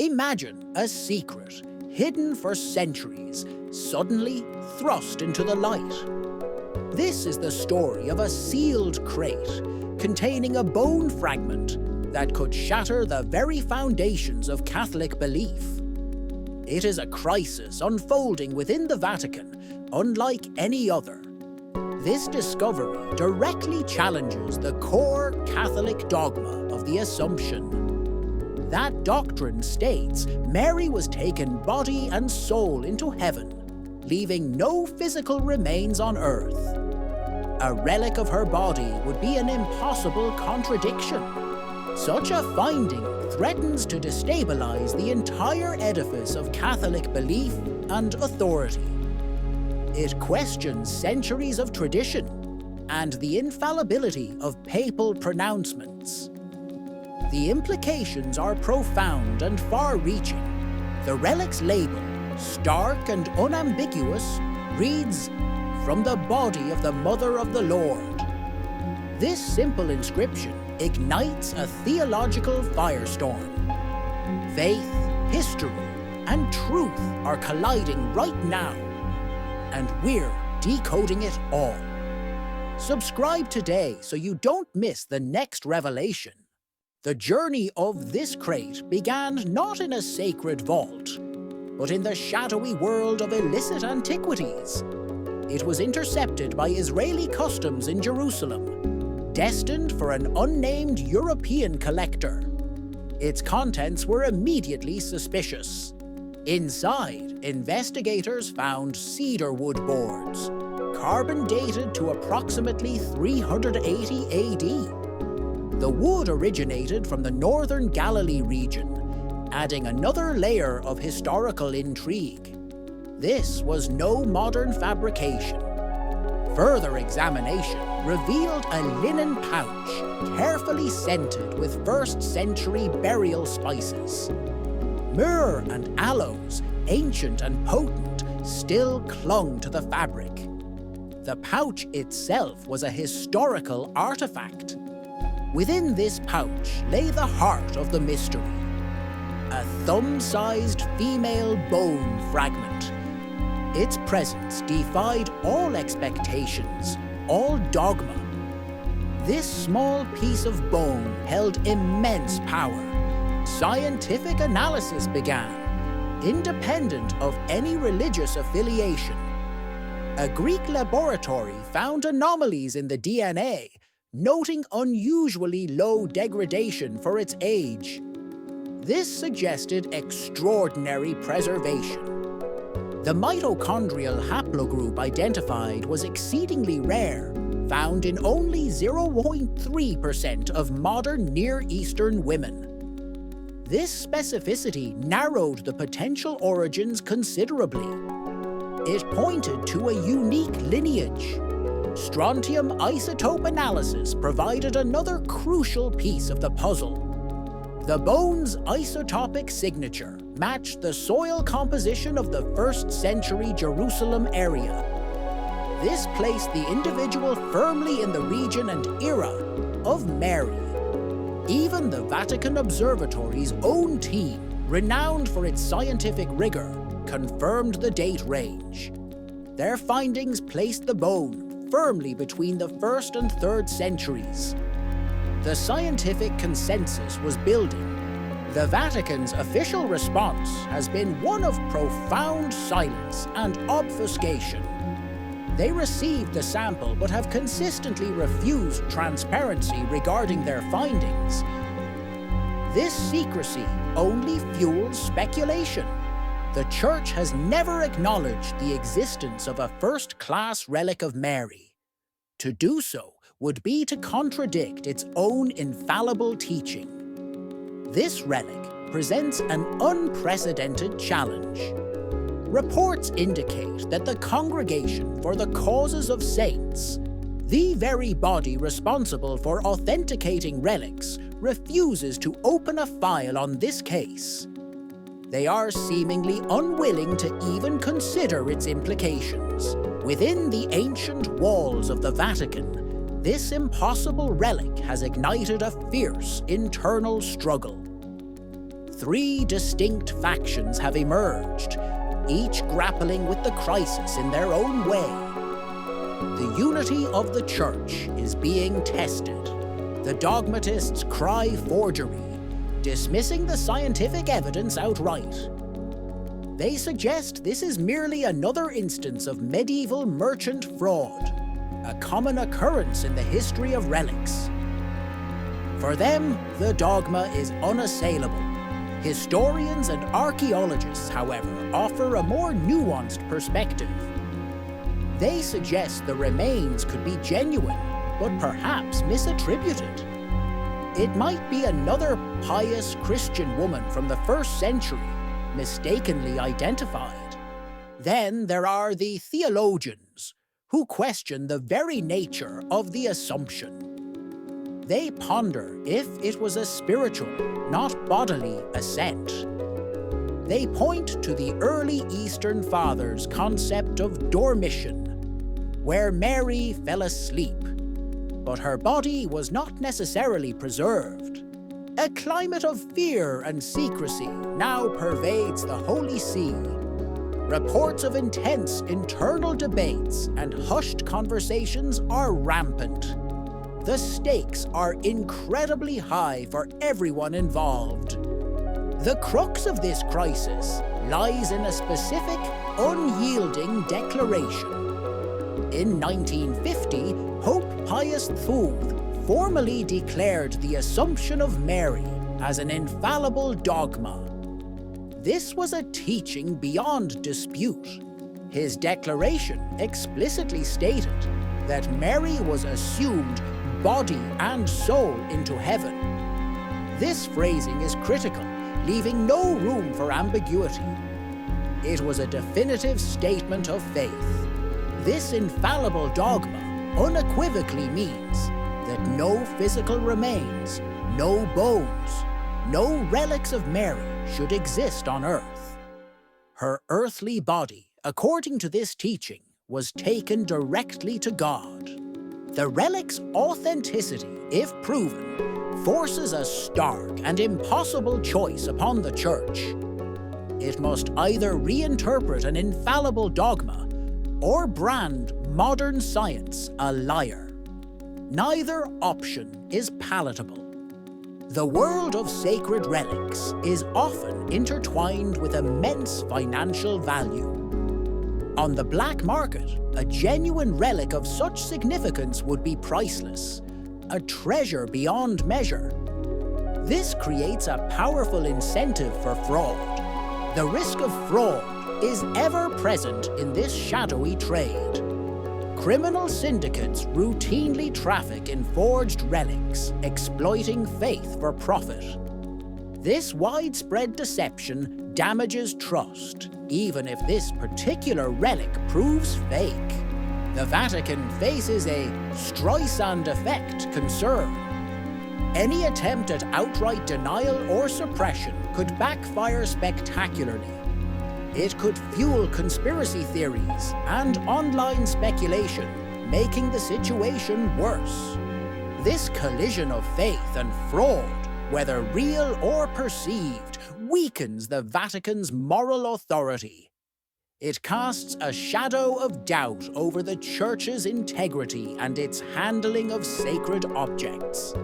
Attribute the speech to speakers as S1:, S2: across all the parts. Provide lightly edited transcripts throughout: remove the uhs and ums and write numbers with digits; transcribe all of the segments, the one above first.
S1: Imagine a secret, hidden for centuries, suddenly thrust into the light. This is the story of a sealed crate containing a bone fragment that could shatter the very foundations of Catholic belief. It is a crisis unfolding within the Vatican, unlike any other. This discovery directly challenges the core Catholic dogma of the Assumption. That doctrine states Mary was taken body and soul into heaven, leaving no physical remains on earth. A relic of her body would be an impossible contradiction. Such a finding threatens to destabilize the entire edifice of Catholic belief and authority. It questions centuries of tradition and the infallibility of papal pronouncements. The implications are profound and far-reaching. The relic's label, stark and unambiguous, reads, "From the body of the Mother of the Lord." This simple inscription ignites a theological firestorm. Faith, history, and truth are colliding right now, and we're decoding it all. Subscribe today so you don't miss the next revelation. The journey of this crate began not in a sacred vault, but in the shadowy world of illicit antiquities. It was intercepted by Israeli customs in Jerusalem, destined for an unnamed European collector. Its contents were immediately suspicious. Inside, investigators found cedar wood boards, carbon dated to approximately 380 AD. The wood originated from the northern Galilee region, adding another layer of historical intrigue. This was no modern fabrication. Further examination revealed a linen pouch, carefully scented with first-century burial spices. Myrrh and aloes, ancient and potent, still clung to the fabric. The pouch itself was a historical artifact. Within this pouch lay the heart of the mystery. A thumb-sized female bone fragment. Its presence defied all expectations, all dogma. This small piece of bone held immense power. Scientific analysis began, independent of any religious affiliation. A Greek laboratory found anomalies in the DNA, noting unusually low degradation for its age. This suggested extraordinary preservation. The mitochondrial haplogroup identified was exceedingly rare, found in only 0.3% of modern Near Eastern women. This specificity narrowed the potential origins considerably. It pointed to a unique lineage. Strontium isotope analysis provided another crucial piece of the puzzle. The bone's isotopic signature matched the soil composition of the first-century Jerusalem area. This placed the individual firmly in the region and era of Mary. Even the Vatican Observatory's own team, renowned for its scientific rigor, confirmed the date range. Their findings placed the bone firmly between the 1st and 3rd centuries. The scientific consensus was building. The Vatican's official response has been one of profound silence and obfuscation. They received the sample but have consistently refused transparency regarding their findings. This secrecy only fuels speculation. The Church has never acknowledged the existence of a first-class relic of Mary. To do so would be to contradict its own infallible teaching. This relic presents an unprecedented challenge. Reports indicate that the Congregation for the Causes of Saints, the very body responsible for authenticating relics, refuses to open a file on this case. They are seemingly unwilling to even consider its implications. Within the ancient walls of the Vatican, this impossible relic has ignited a fierce internal struggle. 3 distinct factions have emerged, each grappling with the crisis in their own way. The unity of the Church is being tested. The dogmatists cry forgery, dismissing the scientific evidence outright. They suggest this is merely another instance of medieval merchant fraud, a common occurrence in the history of relics. For them, the dogma is unassailable. Historians and archaeologists, however, offer a more nuanced perspective. They suggest the remains could be genuine, but perhaps misattributed. It might be another pious Christian woman from the 1st century, mistakenly identified. Then there are the theologians, who question the very nature of the Assumption. They ponder if it was a spiritual, not bodily, ascent. They point to the early Eastern Fathers' concept of dormition, where Mary fell asleep, but her body was not necessarily preserved. A climate of fear and secrecy now pervades the Holy See. Reports of intense internal debates and hushed conversations are rampant. The stakes are incredibly high for everyone involved. The crux of this crisis lies in a specific, unyielding declaration. In 1950, Pope Pius XII formally declared the Assumption of Mary as an infallible dogma. This was a teaching beyond dispute. His declaration explicitly stated that Mary was assumed body and soul into heaven. This phrasing is critical, leaving no room for ambiguity. It was a definitive statement of faith. This infallible dogma unequivocally means that no physical remains, no bones, no relics of Mary should exist on earth. Her earthly body, according to this teaching, was taken directly to God. The relic's authenticity, if proven, forces a stark and impossible choice upon the Church. It must either reinterpret an infallible dogma or brand modern science a liar. Neither option is palatable. The world of sacred relics is often intertwined with immense financial value. On the black market, a genuine relic of such significance would be priceless, a treasure beyond measure. This creates a powerful incentive for fraud. The risk of fraud is ever present in this shadowy trade. Criminal syndicates routinely traffic in forged relics, exploiting faith for profit. This widespread deception damages trust, even if this particular relic proves fake. The Vatican faces a Streisand effect concern. Any attempt at outright denial or suppression could backfire spectacularly. It could fuel conspiracy theories and online speculation, making the situation worse. This collision of faith and fraud, whether real or perceived, weakens the Vatican's moral authority. It casts a shadow of doubt over the Church's integrity and its handling of sacred objects.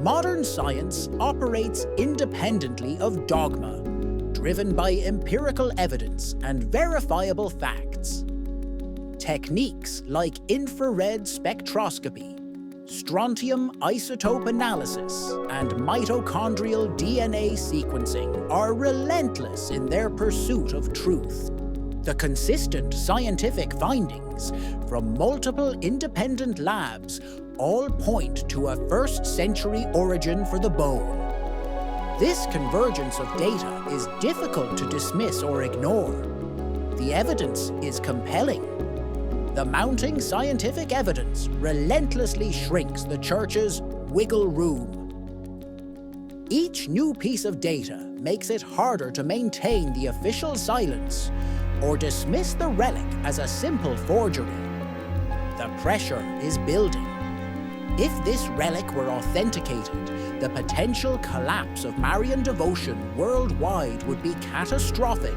S1: Modern science operates independently of dogma, driven by empirical evidence and verifiable facts. Techniques like infrared spectroscopy, strontium isotope analysis, and mitochondrial DNA sequencing are relentless in their pursuit of truth. The consistent scientific findings from multiple independent labs all point to a 1st century origin for the bone. This convergence of data is difficult to dismiss or ignore. The evidence is compelling. The mounting scientific evidence relentlessly shrinks the Church's wiggle room. Each new piece of data makes it harder to maintain the official silence or dismiss the relic as a simple forgery. The pressure is building. If this relic were authenticated, the potential collapse of Marian devotion worldwide would be catastrophic.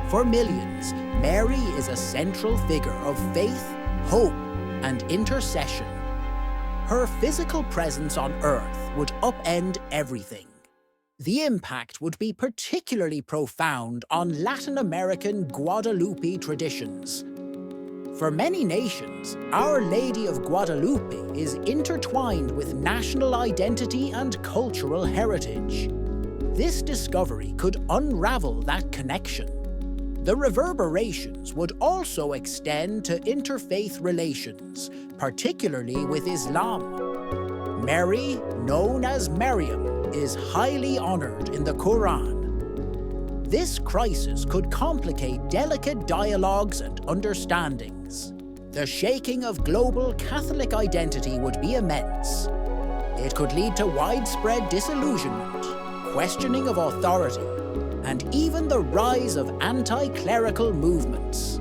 S1: For millions, Mary is a central figure of faith, hope, and intercession. Her physical presence on Earth would upend everything. The impact would be particularly profound on Latin American Guadalupe traditions. For many nations, Our Lady of Guadalupe is intertwined with national identity and cultural heritage. This discovery could unravel that connection. The reverberations would also extend to interfaith relations, particularly with Islam. Mary, known as Maryam, is highly honored in the Quran. This crisis could complicate delicate dialogues and understandings. The shaking of global Catholic identity would be immense. It could lead to widespread disillusionment, questioning of authority, and even the rise of anti-clerical movements.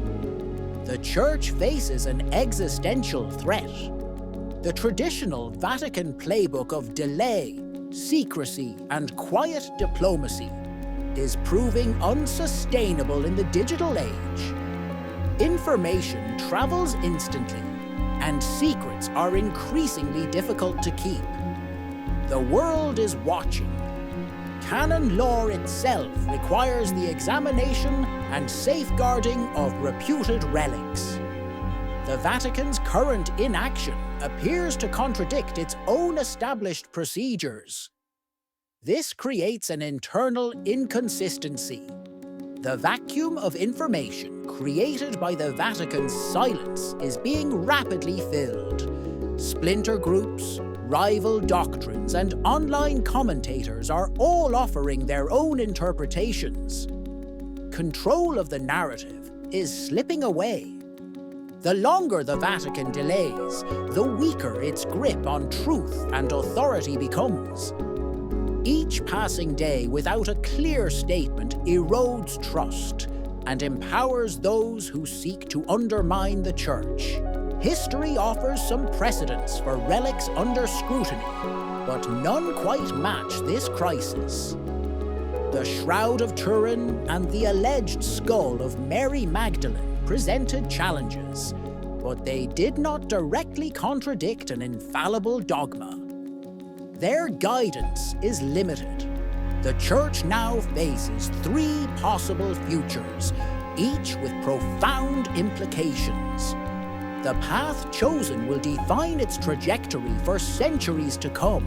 S1: The Church faces an existential threat. The traditional Vatican playbook of delay, secrecy, and quiet diplomacy is proving unsustainable in the digital age. Information travels instantly, and secrets are increasingly difficult to keep. The world is watching. Canon law itself requires the examination and safeguarding of reputed relics. The Vatican's current inaction appears to contradict its own established procedures. This creates an internal inconsistency. The vacuum of information created by the Vatican's silence is being rapidly filled. Splinter groups, rival doctrines, and online commentators are all offering their own interpretations. Control of the narrative is slipping away. The longer the Vatican delays, the weaker its grip on truth and authority becomes. Each passing day without a clear statement erodes trust and empowers those who seek to undermine the Church. History offers some precedents for relics under scrutiny, but none quite match this crisis. The Shroud of Turin and the alleged skull of Mary Magdalene presented challenges, but they did not directly contradict an infallible dogma. Their guidance is limited. The Church now faces three possible futures, each with profound implications. The path chosen will define its trajectory for centuries to come.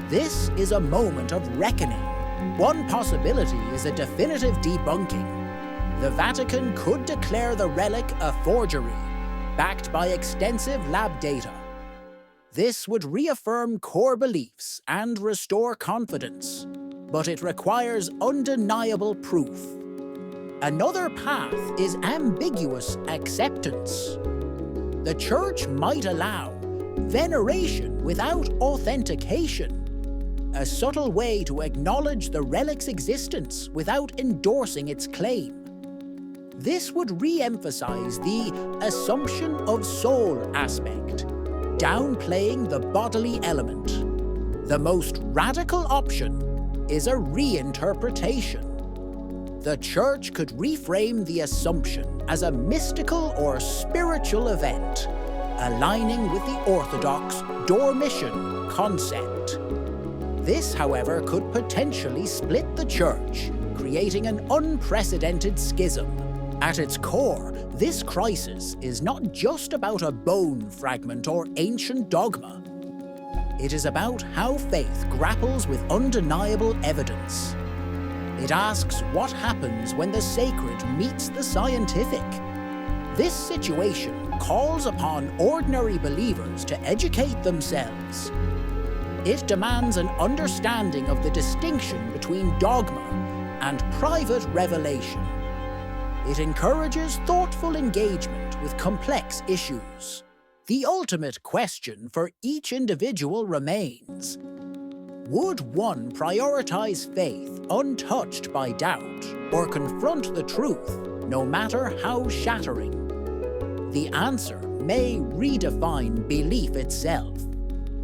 S1: This is a moment of reckoning. One possibility is a definitive debunking. The Vatican could declare the relic a forgery, backed by extensive lab data. This would reaffirm core beliefs and restore confidence, but it requires undeniable proof. Another path is ambiguous acceptance. The Church might allow veneration without authentication, a subtle way to acknowledge the relic's existence without endorsing its claim. This would re-emphasize the assumption of soul aspect, downplaying the bodily element. The most radical option is a reinterpretation. The Church could reframe the assumption as a mystical or spiritual event, aligning with the orthodox Dormition concept. This, however, could potentially split the Church, creating an unprecedented schism. At its core, this crisis is not just about a bone fragment or ancient dogma. It is about how faith grapples with undeniable evidence. It asks what happens when the sacred meets the scientific. This situation calls upon ordinary believers to educate themselves. It demands an understanding of the distinction between dogma and private revelation. It encourages thoughtful engagement with complex issues. The ultimate question for each individual remains: would one prioritize faith untouched by doubt, or confront the truth, no matter how shattering? The answer may redefine belief itself.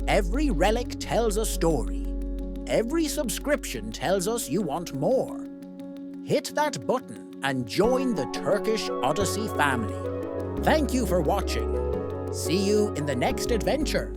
S1: Every relic tells a story. Every subscription tells us you want more. Hit that button and join the Turkish Odyssey family. Thank you for watching. See you in the next adventure.